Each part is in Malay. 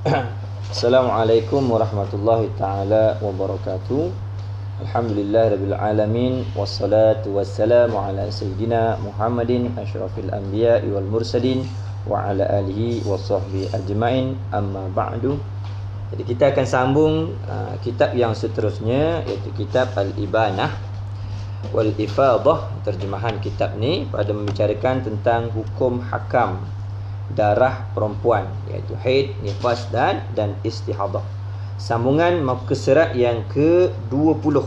Assalamualaikum warahmatullahi taala wabarakatuh. Alhamdulillahirabbil alamin wassalatu wassalamu ala sayyidina Muhammadin asyrafil anbiya'i wal mursalin wa ala alihi washabbihi ajmain. Amma ba'du. Jadi kita akan sambung kitab yang seterusnya, iaitu kitab Al-Ibanah wal Ifadah. Terjemahan kitab ni pada membicarakan tentang hukum hakam darah perempuan, iaitu haid, nifas dan istihadah. Sambungan muka surat yang ke-20.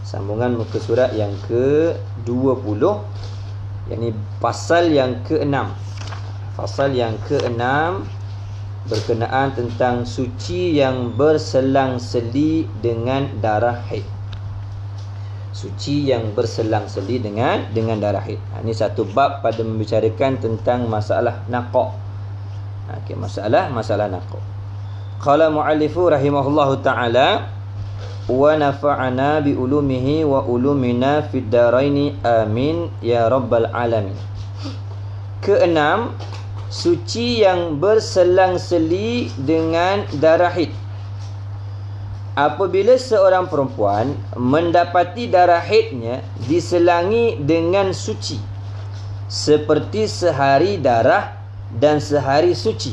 Sambungan muka surat yang ke-20, yakni pasal yang ke-6. Pasal yang ke-6 berkenaan tentang suci yang berselang-seli dengan darah haid. Suci yang berselang-seli dengan darah haid. Ini satu bab pada membicarakan tentang masalah naqa'. Okey, masalah naqa'. Qala muallifu rahimahullahu taala wa nafa'ana bi ulumihi wa ulumina fid daraini amin ya rabbal alamin. Keenam, suci yang berselang-seli dengan darah haid. Apabila seorang perempuan mendapati darah haidnya diselangi dengan suci, seperti sehari darah dan sehari suci,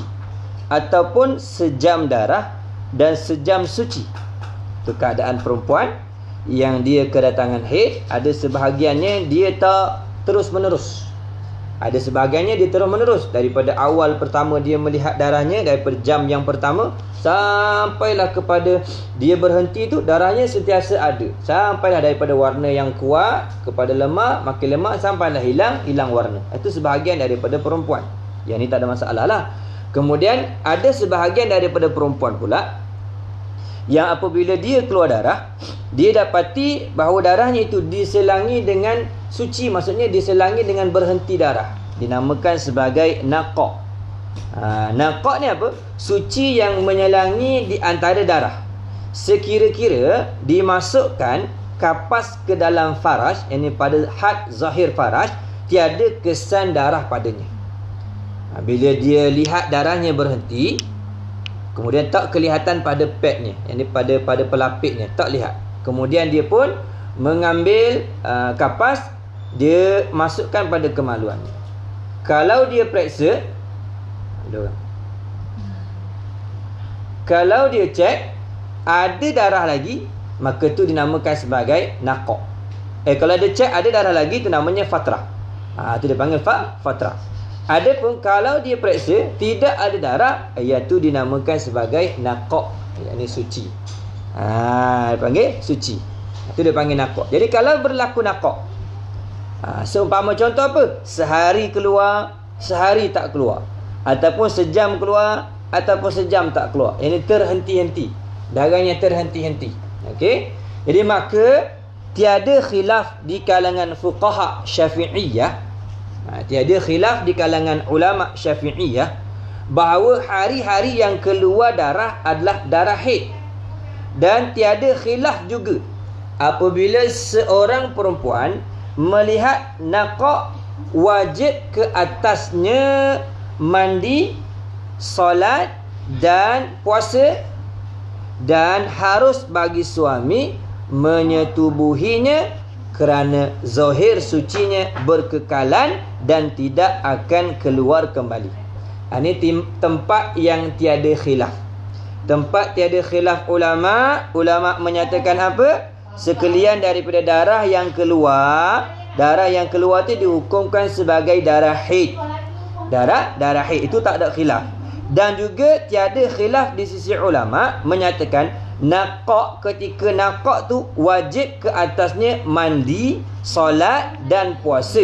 ataupun sejam darah dan sejam suci. Itu keadaan perempuan yang dia kedatangan haid. Ada sebahagiannya dia tak terus menerus, ada sebahagiannya dia terus menerus. Daripada awal pertama dia melihat darahnya, daripada jam yang pertama sampailah kepada dia berhenti tu, darahnya sentiasa ada. Sampailah daripada warna yang kuat kepada lemak, makin lemak, sampailah hilang warna. Itu sebahagian daripada perempuan. Yang ni tak ada masalah lah. Kemudian ada sebahagian daripada perempuan pula yang apabila dia keluar darah, dia dapati bahawa darahnya itu diselangi dengan suci. Maksudnya diselangi dengan berhenti darah. Dinamakan sebagai naqa'. Naqa' ni apa? Suci yang menyelangi di antara darah. Sekira-kira dimasukkan kapas ke dalam faraj, yakni pada had zahir faraj, tiada kesan darah padanya. Bila dia lihat darahnya berhenti, kemudian tak kelihatan pada padnya, yakni pada pelapiknya, tak lihat. Kemudian dia pun mengambil kapas, dia masukkan pada kemaluannya. Kalau dia periksa, kalau dia cek ada darah lagi, maka tu dinamakan sebagai naqa'. Kalau dia cek ada darah lagi, tu namanya fatrah. Tu dia panggil fatrah. Adapun kalau dia periksa tidak ada darah, iaitu dinamakan sebagai naqa', yakni suci. Dia panggil suci. Itu dia panggil naqa'. Jadi kalau berlaku naqa', seumpama contoh apa? Sehari keluar, sehari tak keluar, ataupun sejam keluar, ataupun sejam tak keluar. Ini terhenti-henti, darahnya terhenti-henti. Okey. Jadi maka tiada khilaf di kalangan fuqaha Syafi'iyah, tiada khilaf di kalangan ulama Syafi'iyah bahawa hari-hari yang keluar darah adalah darah haid. Dan tiada khilaf juga apabila seorang perempuan melihat naqa', wajib ke atasnya mandi, solat dan puasa, dan harus bagi suami menyetubuhinya kerana zahir sucinya berkekalan dan tidak akan keluar kembali. Ini tempat yang tiada khilaf. Tempat tiada khilaf ulama menyatakan apa? Sekalian daripada darah yang keluar tu dihukumkan sebagai darah haid. Darah haid itu tak ada khilaf. Dan juga tiada khilaf di sisi ulama menyatakan naqa', ketika naqa' tu wajib ke atasnya mandi, solat dan puasa.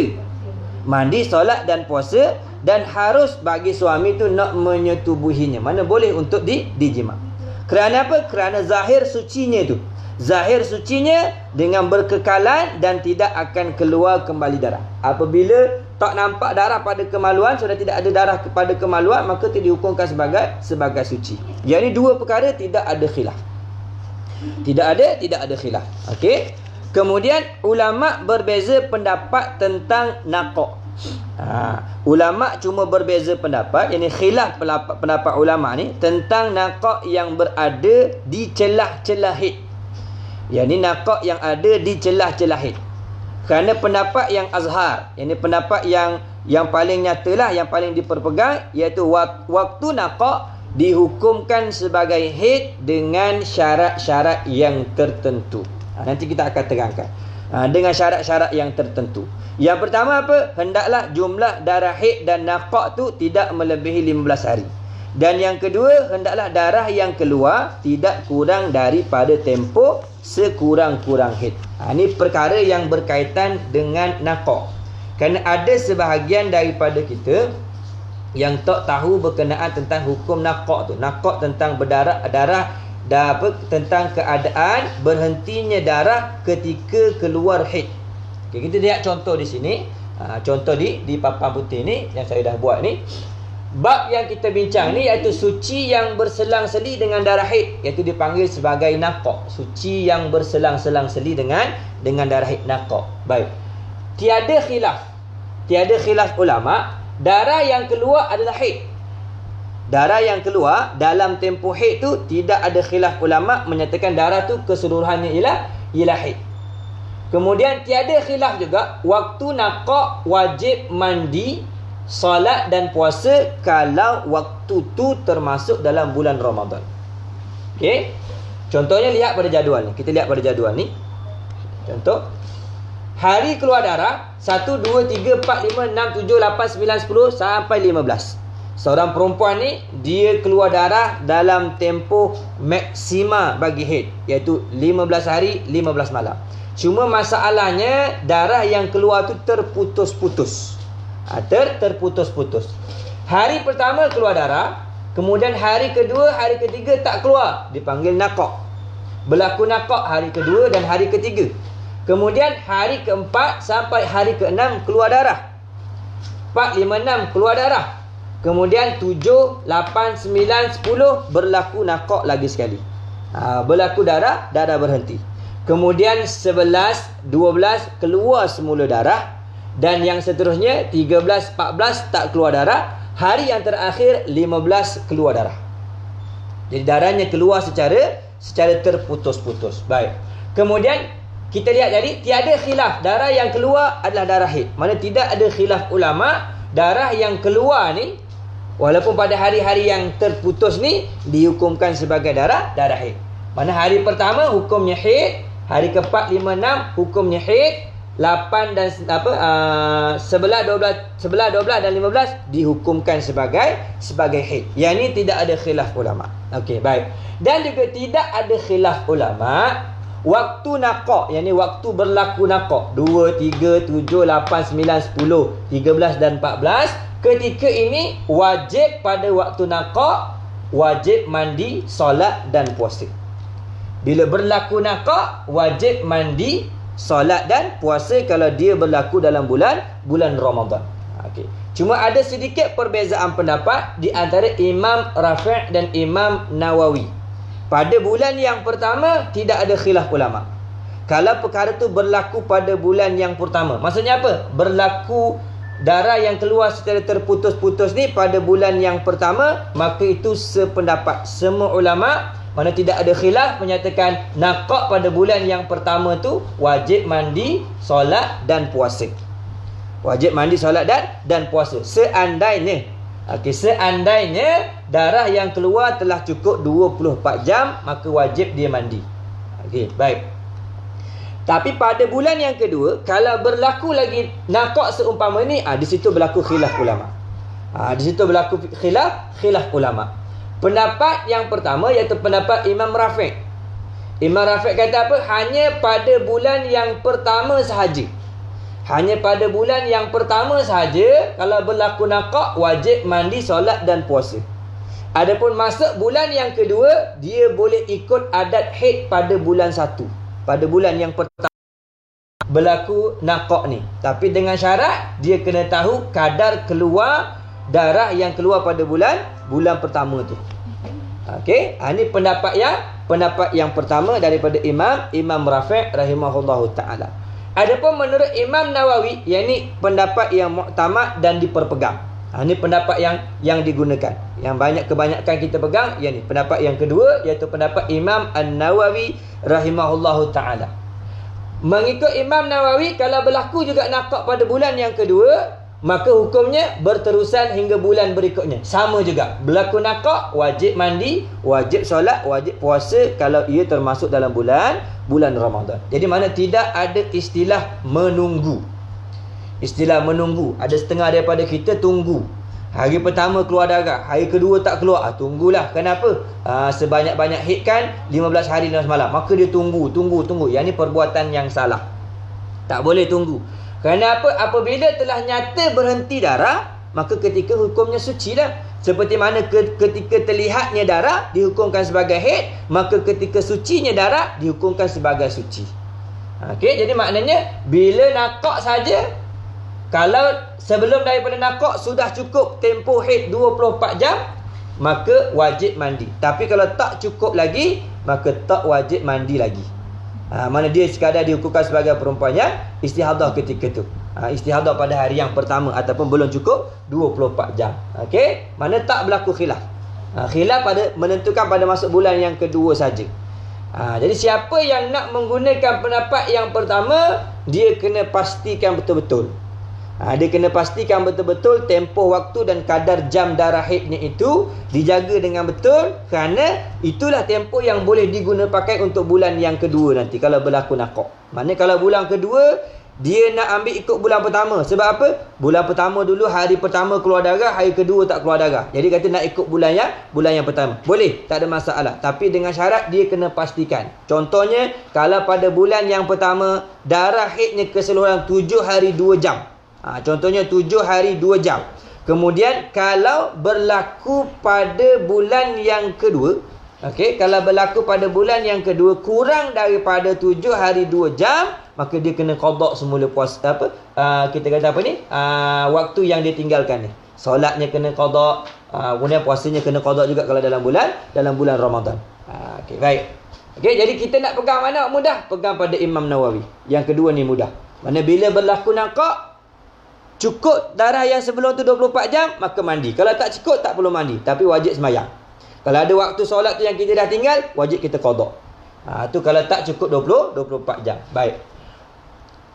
Mandi, solat dan puasa, dan harus bagi suami tu nak menyetubuhinya. Mana boleh untuk dijima. Kerana apa? Kerana zahir sucinya tu. Zahir sucinya dengan berkekalan dan tidak akan keluar kembali darah. Apabila tak nampak darah pada kemaluan, sudah tidak ada darah pada kemaluan, maka itu dihukumkan sebagai suci. Yang ini dua perkara tidak ada khilaf. Tidak ada khilaf. Okey. Kemudian ulama berbeza pendapat tentang naqa'. Ulama cuma berbeza pendapat, yakni khilaf pendapat ulama ni tentang nakak yang berada di celah-celah haid. Yakni nakak yang ada di celah-celah haid. Kerana pendapat yang azhar, yakni pendapat yang paling nyatalah, yang paling diperpegang, iaitu waktu nakak dihukumkan sebagai haid dengan syarat-syarat yang tertentu. Nanti kita akan terangkan. Dengan syarat-syarat yang tertentu. Yang pertama apa? Hendaklah jumlah darah haid dan nakak tu tidak melebihi 15 hari. Dan yang kedua, hendaklah darah yang keluar tidak kurang daripada tempoh sekurang-kurang haid. Ini perkara yang berkaitan dengan nakak. Kerana ada sebahagian daripada kita yang tak tahu berkenaan tentang hukum nakak tu. Nakak tentang darah tentang keadaan berhentinya darah ketika keluar haid. Okay, kita lihat contoh di sini. Contoh di papan putih ni yang saya dah buat ni. Bab yang kita bincang ni iaitu suci yang berselang-seli dengan darah haid, iaitu dipanggil sebagai nakak. Suci yang berselang-seli dengan darah haid, nakak. Baik. Tiada khilaf ulama, darah yang keluar adalah haid. Darah yang keluar dalam tempoh haid tu tidak ada khilaf ulama menyatakan darah tu keseluruhannya ialah haid. Kemudian tiada khilaf juga waktu nakak wajib mandi, solat dan puasa kalau waktu tu termasuk dalam bulan Ramadan. Okey. Contohnya lihat pada jadual ni. Kita lihat pada jadual ni. Contoh. Hari keluar darah 1, 2, 3, 4, 5, 6, 7, 8, 9, 10 sampai 15. Seorang perempuan ni dia keluar darah dalam tempoh maksima bagi haid, iaitu 15 hari 15 malam. Cuma masalahnya darah yang keluar tu terputus-putus. Terputus-putus. Hari pertama keluar darah, kemudian hari kedua, hari ketiga tak keluar, dipanggil nakak. Berlaku nakak hari kedua dan hari ketiga. Kemudian hari keempat sampai hari keenam keluar darah. 4, 5, 6 keluar darah. Kemudian 7, 8, 9, 10 berlaku nakak lagi sekali. Berlaku darah berhenti. Kemudian 11, 12 keluar semula darah. Dan yang seterusnya 13, 14 tak keluar darah. Hari yang terakhir 15 keluar darah. Jadi darahnya keluar secara terputus-putus. Baik. Kemudian kita lihat jadi tiada khilaf, darah yang keluar adalah darah haid. Mana tidak ada khilaf ulama, darah yang keluar ni walaupun pada hari-hari yang terputus ni dihukumkan sebagai darah haid. Mana hari pertama hukumnya haid, hari ke-4, 5, 6 hukumnya haid, 8 dan 11, 12 dan 15 dihukumkan sebagai haid. Yang ni tidak ada khilaf ulama. Okey, baik. Dan juga tidak ada khilaf ulama waktu nakak, yakni waktu berlaku nakak 2, 3, 7, 8, 9, 10, 13 dan 14. Ketika ini wajib pada waktu nakak wajib mandi, solat dan puasa. Bila berlaku nakak wajib mandi, solat dan puasa kalau dia berlaku dalam bulan Ramadan. Okey. Cuma ada sedikit perbezaan pendapat di antara Imam Rafi' dan Imam Nawawi. Pada bulan yang pertama tidak ada khilaf ulama. Kalau perkara tu berlaku pada bulan yang pertama, maksudnya apa? Berlaku darah yang keluar secara terputus-putus ni pada bulan yang pertama, maka itu sependapat semua ulama. Mana tidak ada khilaf menyatakan nakak pada bulan yang pertama tu wajib mandi, solat dan puasa. Wajib mandi, solat dan puasa. Seandainya darah yang keluar telah cukup 24 jam, maka wajib dia mandi. Okey, baik. Tapi pada bulan yang kedua, kalau berlaku lagi nakak seumpama ni, di situ berlaku khilaf ulama. Di situ berlaku khilaf ulama. Pendapat yang pertama iaitu pendapat Imam Rafi'. Imam Rafi' kata apa? Hanya pada bulan yang pertama sahaja. Hanya pada bulan yang pertama sahaja kalau berlaku nakak wajib mandi, solat dan puasa. Adapun masuk bulan yang kedua, dia boleh ikut adat haid pada bulan 1. Pada bulan yang pertama berlaku nakak ni. Tapi dengan syarat dia kena tahu kadar keluar darah yang keluar pada bulan pertama tu. Okey, ini pendapat yang pertama daripada Imam Rafi' rahimahullahu taala. Adapun menurut Imam Nawawi, yang ini pendapat yang muktamad dan diperpegang. Ini pendapat yang digunakan. Yang kebanyakan kita pegang, yang ni pendapat yang kedua, iaitu pendapat Imam An-Nawawi rahimahullahu taala. Mengikut Imam Nawawi, kalau berlaku juga nakak pada bulan yang kedua, maka hukumnya berterusan hingga bulan berikutnya. Sama juga. Berlaku nakak, wajib mandi, wajib solat, wajib puasa kalau ia termasuk dalam bulan Ramadan. Jadi mana tidak ada istilah menunggu. Istilah menunggu. Ada setengah daripada kita tunggu. Hari pertama keluar darah, hari kedua tak keluar. Tunggulah. Kenapa? Sebanyak-banyak haid kan 15 hari 15 malam. Maka dia tunggu. Yang ni perbuatan yang salah. Tak boleh tunggu. Kenapa? Apabila telah nyata berhenti darah, maka ketika hukumnya suci lah. Seperti mana ketika terlihatnya darah dihukumkan sebagai haid, maka ketika sucinya darah dihukumkan sebagai suci. Okey, jadi maknanya bila nakak saja, kalau sebelum daripada nakak sudah cukup tempoh haid 24 jam, maka wajib mandi. Tapi kalau tak cukup lagi, maka tak wajib mandi lagi. Mana dia sekadar dihukumkan sebagai perempuan yang istihadah ketika tu. Istihadah pada hari yang pertama ataupun belum cukup 24 jam. Okey, mana tak berlaku khilaf. Khilaf menentukan pada masuk bulan yang kedua saja. Jadi siapa yang nak menggunakan pendapat yang pertama, dia kena pastikan betul-betul. Dia kena pastikan betul-betul tempoh waktu dan kadar jam darah haidnya itu dijaga dengan betul, kerana itulah tempoh yang boleh diguna pakai untuk bulan yang kedua nanti kalau berlaku nakak. Maknanya kalau bulan kedua, dia nak ambil ikut bulan pertama. Sebab apa? Bulan pertama dulu, hari pertama keluar darah, hari kedua tak keluar darah. Jadi kata nak ikut bulan yang pertama. Boleh, tak ada masalah. Tapi dengan syarat dia kena pastikan. Contohnya, kalau pada bulan yang pertama darah haidnya keseluruhan 7 hari 2 jam. Contohnya 7 hari 2 jam. Kemudian kalau berlaku pada bulan yang kedua, kalau berlaku pada bulan yang kedua kurang daripada 7 hari 2 jam, maka dia kena qada semula puasa kita kata apa ni? Waktu yang dia tinggalkan ni. Solatnya kena qada, kemudian puasanya kena qada juga kalau dalam bulan Ramadan. Baik. Jadi kita nak pegang mana mudah? Pegang pada Imam Nawawi. Yang kedua ni mudah. Mana bila berlaku nakak, cukup darah yang sebelum tu 24 jam, maka mandi. Kalau tak cukup, tak perlu mandi. Tapi wajib sembahyang. Kalau ada waktu solat tu yang kita dah tinggal, wajib kita qada. Tu kalau tak cukup 24 jam. Baik.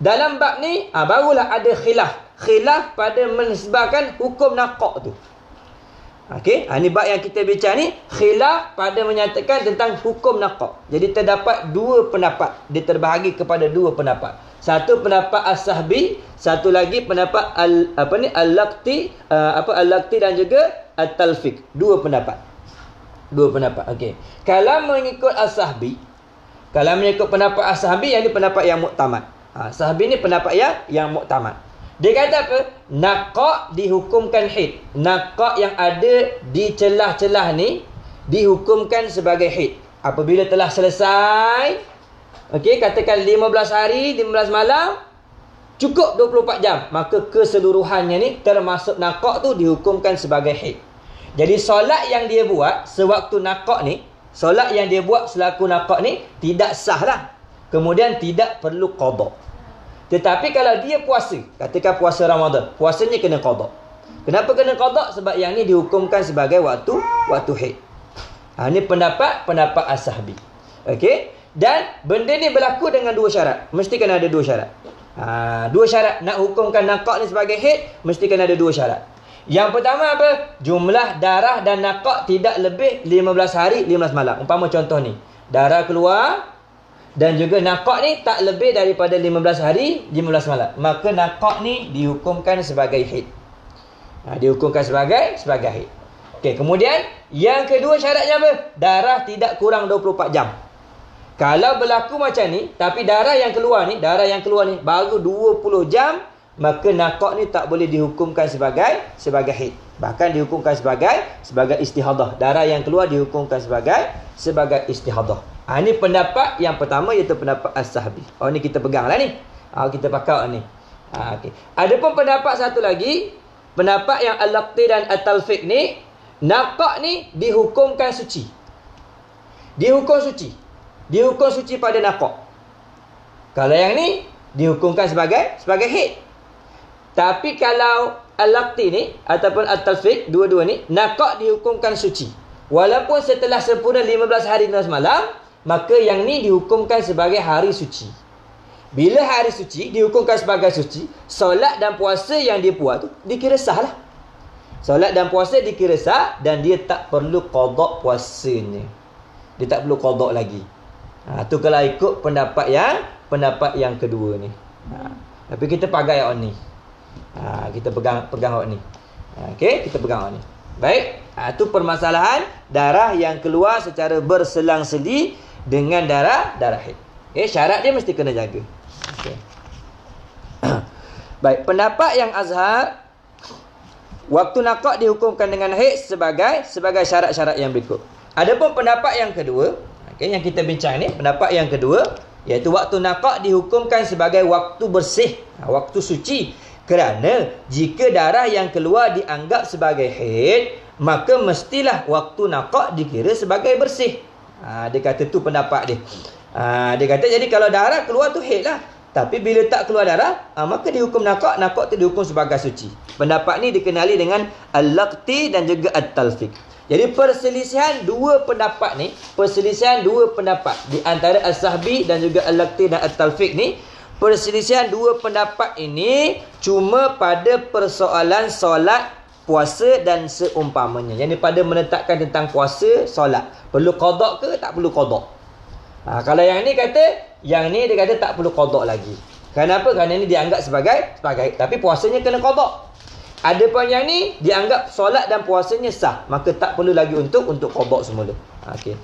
Dalam bab ni, barulah ada khilaf. Khilaf pada menisbahkan hukum nakak tu. Ni bab yang kita bincang ni, khilaf pada menyatakan tentang hukum nakak. Jadi terdapat dua pendapat. Dia terbahagi kepada dua pendapat. Satu pendapat As-Sahbi, satu lagi pendapat Al-Laqti, Al-Laqti dan juga At-Talfiq. Dua pendapat. Kalau mengikut As-Sahbi, kalau mengikut pendapat As-Sahbi, yang ini pendapat yang muktamad. Sahbi ni pendapat yang muktamad. Dia kata apa? Nakak dihukumkan haid. Nakak yang ada di celah-celah ni dihukumkan sebagai haid. Apabila telah selesai, katakan 15 hari, 15 malam, cukup 24 jam, maka keseluruhannya ni termasuk nakak tu dihukumkan sebagai haid. Jadi solat yang dia buat sewaktu nakak ni, solat yang dia buat selaku nakak ni tidak sah lah. Kemudian tidak perlu qada. Tetapi kalau dia puasa, katakan puasa Ramadan, puasanya kena qada. Kenapa kena qada? Sebab yang ni dihukumkan sebagai waktu haid. Ini pendapat As-Sahbi. Dan benda ni berlaku dengan dua syarat. Mesti kena ada dua syarat. Dua syarat nak hukumkan nakak ni sebagai haid, mesti kena ada dua syarat. Yang pertama apa? Jumlah darah dan nakak tidak lebih 15 hari 15 malam. Umpama contoh ni, darah keluar dan juga nakak ni tak lebih daripada 15 hari 15 malam, maka nakak ni dihukumkan sebagai haid. Dihukumkan sebagai haid. Kemudian yang kedua syaratnya apa? Darah tidak kurang 24 jam. Kalau berlaku macam ni, tapi darah yang keluar ni baru 20 jam, maka nakak ni tak boleh dihukumkan sebagai haid. Bahkan dihukumkan sebagai istihadah. Darah yang keluar dihukumkan sebagai istihadah. Ini pendapat yang pertama, iaitu pendapat As-Sahbi. Ni kita pegang lah ni. Kita pakai ni. Adapun pendapat satu lagi, pendapat yang Al-Laqti dan At-Talfiq ni, nakak ni dihukumkan suci. Dihukum suci pada nakak. Kalau yang ni dihukumkan sebagai haid. Tapi kalau al-laqti ni ataupun at-talfiq, dua-dua ni, naqah dihukumkan suci. Walaupun setelah sempurna 15 hari 15 malam, maka yang ni dihukumkan sebagai hari suci. Bila hari suci dihukumkan sebagai suci, solat dan puasa yang dia buat tu dikira sah lah. Solat dan puasa dikira sah dan dia tak perlu qada puasanya. Dia tak perlu qada lagi. Tu kalau ikut pendapat yang kedua ni. Tapi kita pakai yang ni. Kita pegang awak ni. Okey, kita pegang awak ni. Baik. Itu permasalahan darah yang keluar secara berselang-seli dengan darah haid. Okey, syarat dia mesti kena jaga. Okey. Baik, pendapat yang azhar, waktu naqah dihukumkan dengan haid sebagai syarat-syarat yang berikut. Adapun pendapat yang kedua, okey, yang kita bincang ni, pendapat yang kedua, iaitu waktu naqah dihukumkan sebagai waktu bersih, waktu suci. Kerana jika darah yang keluar dianggap sebagai haid, maka mestilah waktu naqah dikira sebagai bersih. Dia kata tu pendapat dia. Dia kata jadi kalau darah keluar tu haid lah. Tapi bila tak keluar darah, maka dihukum naqah tu dihukum sebagai suci. Pendapat ni dikenali dengan al-laqti dan juga at-talfiq. Jadi perselisihan dua pendapat di antara as-sahbi dan juga al-laqti dan at-talfiq ni, perselisihan dua pendapat ini cuma pada persoalan solat, puasa dan seumpamanya. Yang ni pada menetapkan tentang puasa, solat. Perlu qada ke tak perlu qada? Kalau yang ni dia kata tak perlu qada lagi. Kenapa? Kerana ni dianggap sebagai tapi puasanya kena qada. Ada pun yang ni dianggap solat dan puasanya sah, maka tak perlu lagi untuk qada semula. Okey.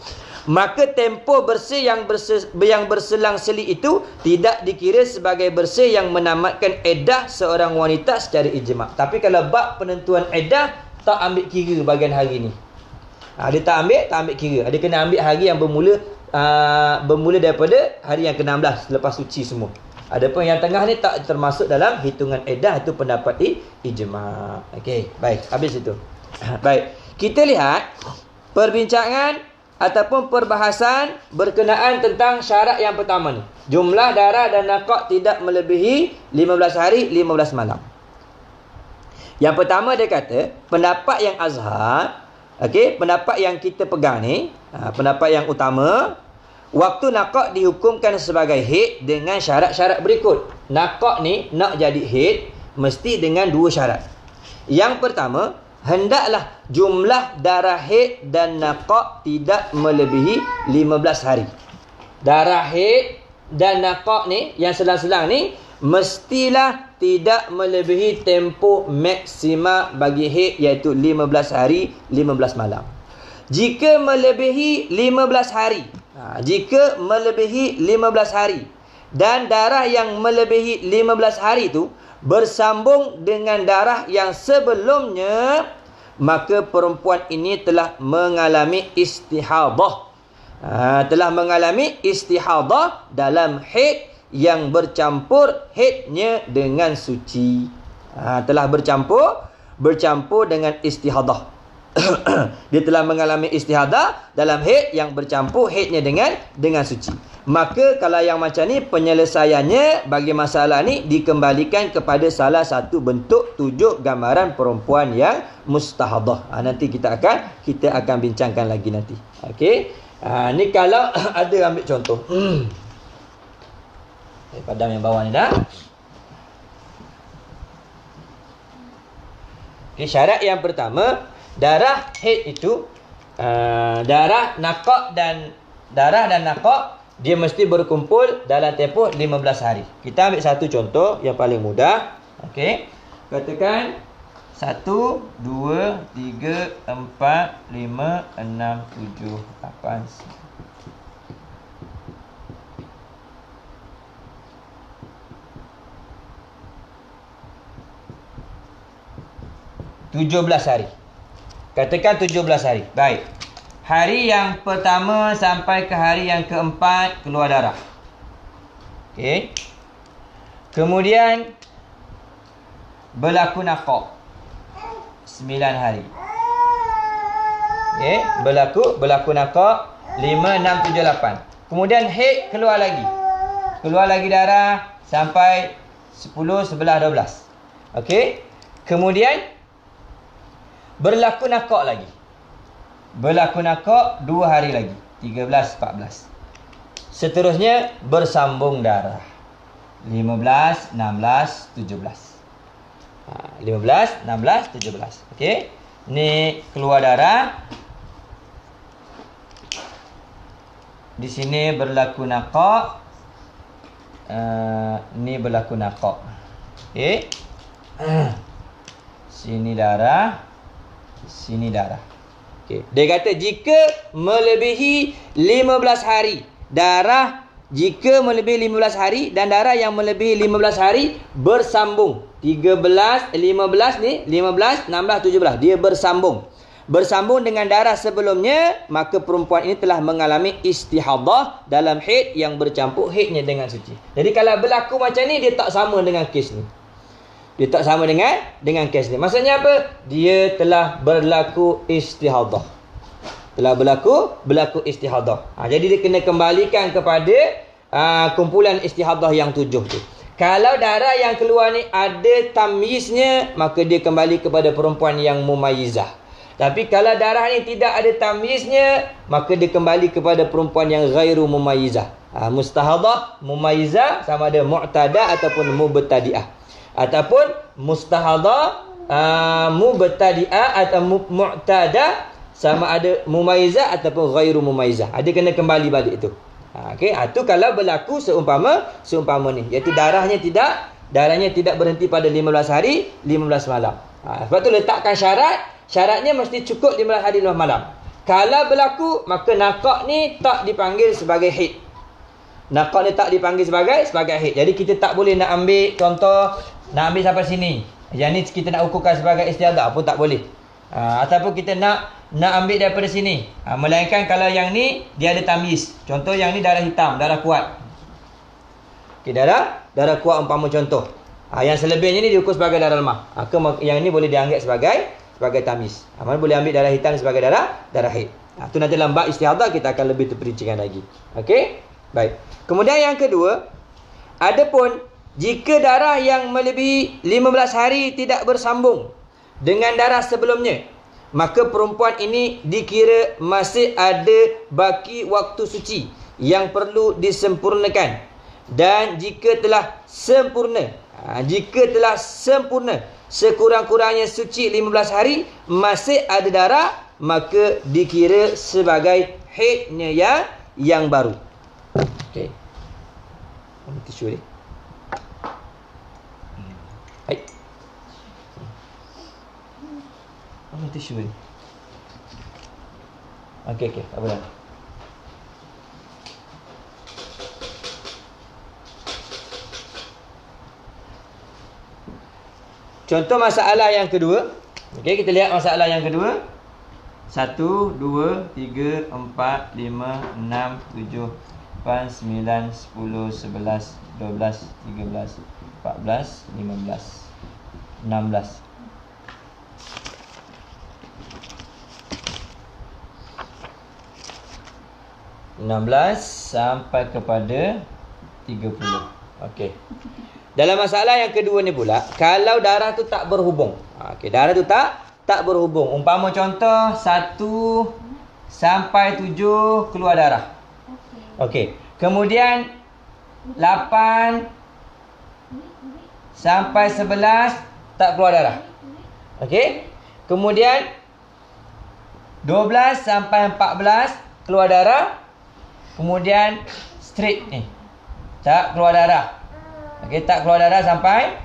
Maka tempoh bersih yang berselang-seli itu tidak dikira sebagai bersih yang menamatkan iddah seorang wanita secara ijma'. Tapi kalau bab penentuan iddah, tak ambil kira bahagian hari ni. Dia tak ambil kira. Dia kena ambil hari yang bermula daripada hari yang ke-16 selepas suci semua. Adapun yang tengah ni tak termasuk dalam hitungan iddah, itu pendapat ijma'. Okey, baik, habis itu. Baik, kita lihat perbincangan ataupun perbahasan berkenaan tentang syarat yang pertama ni. Jumlah darah dan naqah tidak melebihi 15 hari 15 malam. Yang pertama dia kata, pendapat yang azhar, okey, pendapat yang kita pegang ni, pendapat yang utama, waktu naqah dihukumkan sebagai haid dengan syarat-syarat berikut. Naqah ni nak jadi haid mesti dengan dua syarat. Yang pertama, hendaklah jumlah darah haid dan naqah tidak melebihi 15 hari. Darah haid dan naqah ni yang selang-selang ni mestilah tidak melebihi tempoh maksima bagi haid, iaitu 15 hari 15 malam. Jika melebihi 15 hari, jika melebihi 15 hari dan darah yang melebihi 15 hari itu bersambung dengan darah yang sebelumnya, maka perempuan ini telah mengalami istihadah. Telah mengalami istihadah dalam haid yang bercampur haidnya dengan suci. Telah bercampur dengan istihadah. Dia telah mengalami istihadah dalam haid yang bercampur haidnya dengan suci. Maka kalau yang macam ni, penyelesaiannya bagi masalah ni dikembalikan kepada salah satu bentuk tujuh gambaran perempuan yang mustahadah. Nanti kita akan bincangkan lagi nanti. Okey. Ni kalau ada ambil contoh. Padam yang bawah ni dah. Okey, syarat yang pertama, darah haid itu darah dan naqah dia mesti berkumpul dalam tempoh 15 hari. Kita ambil satu contoh yang paling mudah. Okey. Katakan 1, 2, 3, 4, 5, 6, 7, 8, 17 hari. Katakan 17 hari. Baik. Hari yang pertama sampai ke hari yang keempat keluar darah. Okey. Kemudian berlaku naqah 9 hari. Okey, berlaku naqah 5, 6, 7, 8. Kemudian haid keluar lagi. Keluar lagi darah sampai 10, 11, 12. Okey. Kemudian berlaku nakak lagi. Berlaku nakak 2 hari lagi. 13, 14. Seterusnya bersambung darah. 15, 16, 17. 15, 16, 17. Okey. Ni keluar darah. Di sini berlaku nakak. Ni berlaku nakak. Okey. Sini darah. Sini darah. Okey. Dia kata jika melebihi 15 hari. Darah jika melebihi 15 hari dan darah yang melebihi 15 hari bersambung. 13, 15 ni, 15, 16, 17. Dia bersambung. Bersambung dengan darah sebelumnya, maka perempuan ini telah mengalami istihadah dalam haid yang bercampur haidnya dengan suci. Jadi kalau berlaku macam ni, dia tak sama dengan kes ni. Dia tak sama dengan kes ni. Maksudnya apa? Dia telah berlaku istihadah. Telah berlaku istihadah. Jadi dia kena kembalikan kepada kumpulan istihadah yang 7 tu. Kalau darah yang keluar ni ada tamyiznya, maka dia kembali kepada perempuan yang mumayyizah. Tapi kalau darah ni tidak ada tamyiznya, maka dia kembali kepada perempuan yang ghairu mumayyizah. Mustahadah, mumayyizah sama ada mu'tada ataupun mubtadi'ah. Ataupun mustahadah, mubtadi'ah atau mu'tada sama ada mumayyizah ataupun ghairu mumayyizah. Dia kena kembali balik itu. Okey, itu kalau berlaku seumpama ni, iaitu darahnya tidak berhenti pada 15 hari 15 malam. Sebab tu letakkan syaratnya mesti cukup 15 hari 15 malam. Kalau berlaku, maka nakak ni tak dipanggil sebagai haid. Nakak ni tak dipanggil sebagai haid. Jadi kita tak boleh nak ambil contoh, nak ambil sampai sini. Yang ni kita nak ukurkan sebagai istiadah pun tak boleh. Ataupun kita nak ambil daripada sini. Melainkan kalau yang ni dia ada tamyiz. Contoh yang ni darah hitam, darah kuat. Okey, darah kuat umpama contoh. Yang selebihnya ni diukur sebagai darah lemah. Yang ni boleh dianggap sebagai tamyiz. Mana boleh ambil darah hitam sebagai darah haid. Tu nanti dalam bab istihadah kita akan lebih terperincikan lagi. Okey? Baik. Kemudian yang kedua, adapun jika darah yang melebihi 15 hari tidak bersambung dengan darah sebelumnya, maka perempuan ini dikira masih ada baki waktu suci yang perlu disempurnakan. Dan jika telah sempurna, sekurang-kurangnya suci 15 hari masih ada darah, maka dikira sebagai haidnya yang baru. Okey. Ambil tisu ni. Hai. Ambil tisu ni. Okey, tak apa dah. Contoh masalah yang kedua. Okey, kita lihat masalah yang kedua. 1, 2, 3, 4, 5, 6, 7, 8, 9, 10, 11, 12, 13, 14, 15, 16. Sampai kepada 30. Okey. Dalam masalah yang kedua ni pula, kalau darah tu tak berhubung. Okey, darah tu tak berhubung. Umpama contoh 1 sampai 7 keluar darah. Okey. Kemudian 8 sampai 11 tak keluar darah. Okey. Kemudian 12 sampai 14 keluar darah. Kemudian straight ni tak keluar darah. Okey, tak keluar darah sampai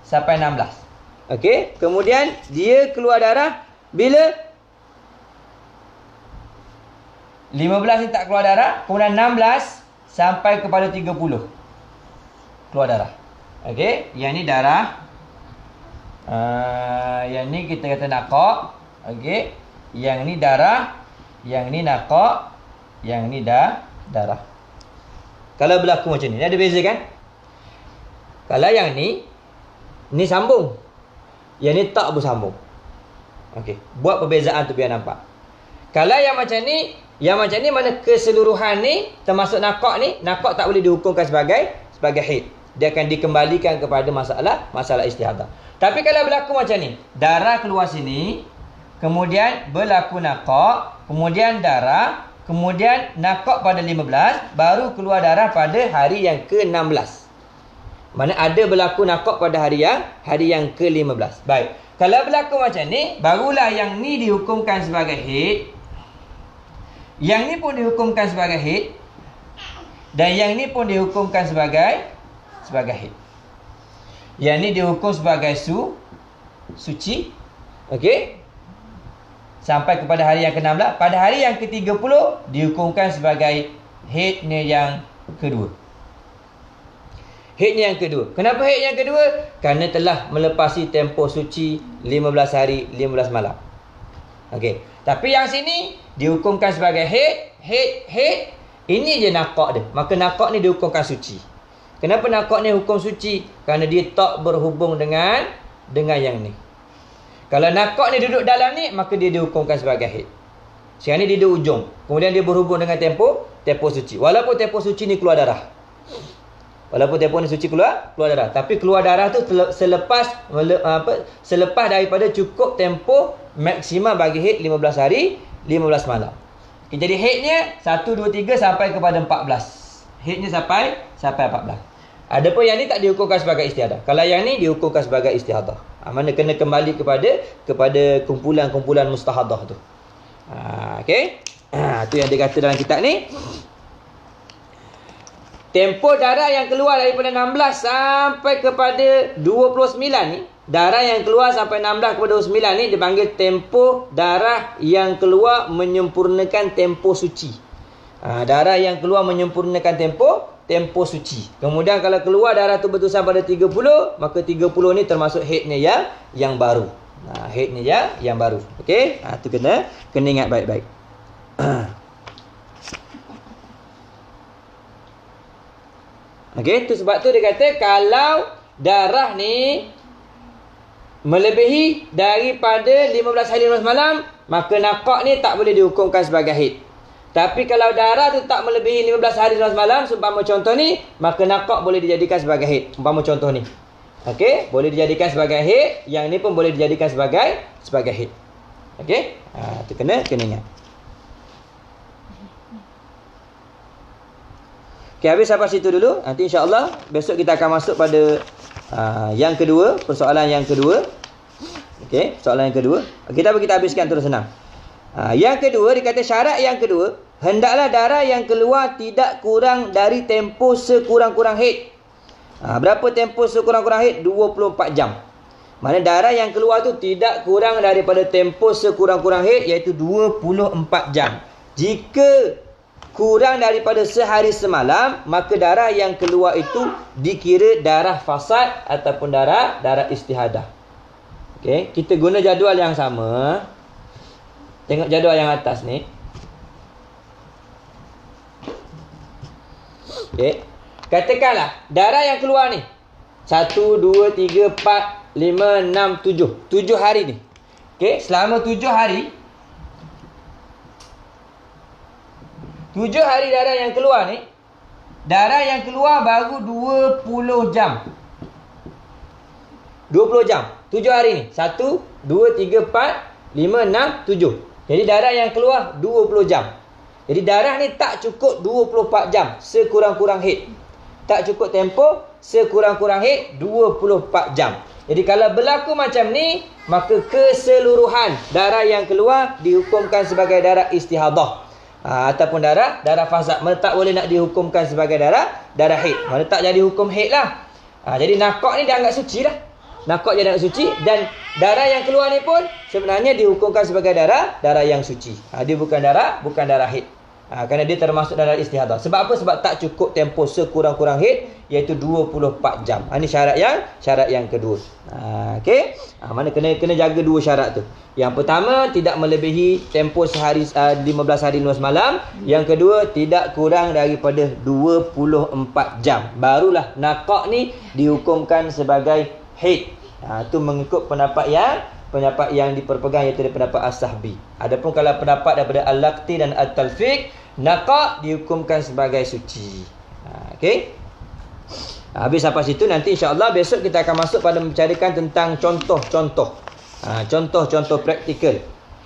16. Okey, kemudian dia keluar darah bila 15 ni tak keluar darah, kemudian 16 sampai kepada 30 keluar darah. Okey, yang ni darah, yang ni kita kata nakak. Okey, yang ni darah, yang ni nakak, yang ni darah. Kalau berlaku macam ni ada beza kan? Kalau yang ni sambung, yang ni tak bersambung. Okey, buat perbezaan tu biar nampak. Kalau yang macam ni mana keseluruhan ni termasuk nakak ni, nakak tak boleh dihukumkan sebagai haid. dia akan dikembalikan kepada masalah istihadah. Tapi kalau berlaku macam ni, darah keluar sini, kemudian berlaku nakak, kemudian darah, kemudian nakak pada 15, baru keluar darah pada hari yang ke-16. Mana ada berlaku nakak pada hari yang ke-15. Baik. Kalau berlaku macam ni, barulah yang ni dihukumkan sebagai haid. Yang ni pun dihukumkan sebagai haid. Dan yang ni pun dihukumkan sebagai haid. Yang ni dihukum sebagai suci. Okey. Sampai kepada hari yang ke-16. Pada hari yang ke-30 dihukumkan sebagai haidnya yang kedua. Haidnya yang kedua. Kenapa haid yang kedua? Kerana telah melepasi tempoh suci 15 hari 15 malam. Okey. Tapi yang sini dihukumkan sebagai haid. Ini je nakak dia. Maka nakak ni dihukumkan suci. Kenapa nakak ni hukum suci? Kerana dia tak berhubung dengan yang ni. Kalau nakak ni duduk dalam ni, maka dia dihukumkan sebagai haid. Sekarang ni dia di ujung. Kemudian dia berhubung dengan tempoh suci. Walaupun tempoh suci ni keluar darah. Walaupun tempoh ni suci keluar darah. Tapi keluar darah tu selepas daripada cukup tempoh maksimal bagi haid 15 hari 15 malam. Okay, jadi haidnya 1, 2, 3 sampai kepada 14. Haidnya sampai 14. Adapun yang ni tak dihukumkan sebagai istihadah. Kalau yang ni dihukumkan sebagai istihadah. Mana kena kembali kepada kumpulan-kumpulan mustahadah tu. Okey. Tu yang dia kata dalam kitab ni. Tempoh darah yang keluar daripada 16 sampai kepada 29 ni, darah yang keluar sampai 16 kepada 29 ni dipanggil tempoh darah yang keluar menyempurnakan tempoh suci. Darah yang keluar menyempurnakan tempoh suci. Kemudian kalau keluar darah tu berterusan pada 30, maka 30 ni termasuk haidnya yang baru. Haidnya yang baru. Okey? Tu kena ingat baik-baik. Okey, tu sebab tu dia kata kalau darah ni melebihi daripada 15 hari 15 malam, maka nakak ni tak boleh dihukumkan sebagai haid. Tapi kalau darah tu tak melebihi 15 hari 15 malam, seumpama contoh ni, maka nakak boleh dijadikan sebagai haid. Umpama contoh ni. Okey, boleh dijadikan sebagai haid, yang ni pun boleh dijadikan sebagai haid. Okey? Tu kena ingat. Okay, habis sampai situ dulu. Nanti insya-Allah besok kita akan masuk pada yang kedua, persoalan yang kedua. Okey, soalan yang kedua. Kita habiskan terus senang. Yang kedua, dikata syarat yang kedua, hendaklah darah yang keluar tidak kurang dari tempoh sekurang-kurang haid. Berapa tempoh sekurang-kurang haid? 24 jam. Mana darah yang keluar tu tidak kurang daripada tempoh sekurang-kurang haid, iaitu 24 jam. Jika kurang daripada sehari semalam, maka darah yang keluar itu dikira darah fasad ataupun darah istihadah. Okey, kita guna jadual yang sama. Tengok jadual yang atas ni. Okey. Katakanlah darah yang keluar ni 1, 2, 3, 4, 5, 6, 7. 7 hari ni. Okey, selama 7 hari 7 hari darah yang keluar ni, darah yang keluar baru 20 jam. 20 jam. 7 hari ni. 1, 2, 3, 4, 5, 6, 7. Jadi darah yang keluar 20 jam. Jadi darah ni tak cukup 24 jam sekurang-kurang haid. Tak cukup tempoh sekurang-kurang haid 24 jam. Jadi kalau berlaku macam ni, maka keseluruhan darah yang keluar dihukumkan sebagai darah istihadah. Ataupun darah fasad. Mana tak boleh nak dihukumkan sebagai darah haid. Mana tak jadi hukum haid lah. Jadi nakak ni dianggap suci lah. Nakak dia dianggap suci. Dan darah yang keluar ni pun sebenarnya dihukumkan sebagai darah yang suci. Dia bukan darah haid. Kerana dia termasuk dalam istihadah. Sebab apa? Sebab tak cukup tempoh sekurang-kurang haid, iaitu 24 jam. Ini syarat yang kedua. Okey. Mana kena jaga dua syarat tu. Yang pertama, tidak melebihi tempoh sehari 15 hari 15 malam. Yang kedua, tidak kurang daripada 24 jam. Barulah nakak ni dihukumkan sebagai haid. Itu mengikut pendapat yang diperpegang, iaitu pendapat As-Sahbi. Adapun kalau pendapat daripada Al-Laqti dan At-Talfiq, nakak dihukumkan sebagai suci. Okey. Habis sampai situ nanti insya-Allah besok kita akan masuk pada membicarakan tentang contoh-contoh. Contoh-contoh praktikal.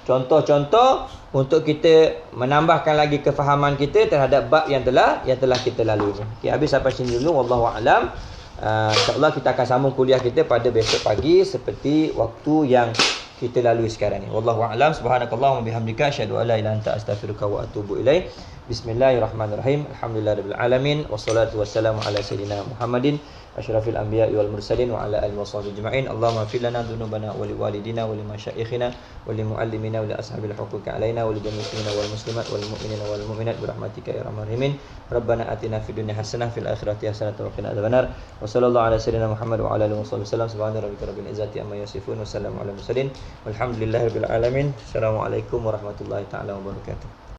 Contoh-contoh untuk kita menambahkan lagi kefahaman kita terhadap bab yang telah kita lalui. Okey, habis sampai sini dulu, wallahu a'lam. InsyaAllah kita akan sambung kuliah kita pada besok pagi seperti waktu yang kita lalui sekarang ni. Wallahu a'lam. Subhanakallahumma bihamdika asyhadu an la ilaha illa anta astaghfiruka wa atubu ilaik. Bismillahirrahmanirrahim. Alhamdulillahirabbil alamin wassalatu wassalamu ala sayyidina Muhammadin asyrafil anbiya'i wal mursalin wa ala alihi washabbihi ajma'in. Allahumma fir lana dhunubana wa liwalidina wa limasyaikhina wa limuallimina wa li ashabil huquqi alaina wa li jami'il muslimina wal muslimat wal mu'minina wal mu'minat bi rahmatika ya arhamar rahimin. Rabbana atina fid dunya hasanah fil akhirati hasanah wa qina adzabannar. Wa sallallahu ala sayyidina Muhammad wa ala alihi wasallam. Subhana rabbika rabbil izzati amma yasifun wa salamun alal mursalin walhamdulillahi rabbil alamin. Assalamualaikum warahmatullahi taala wabarakatuh.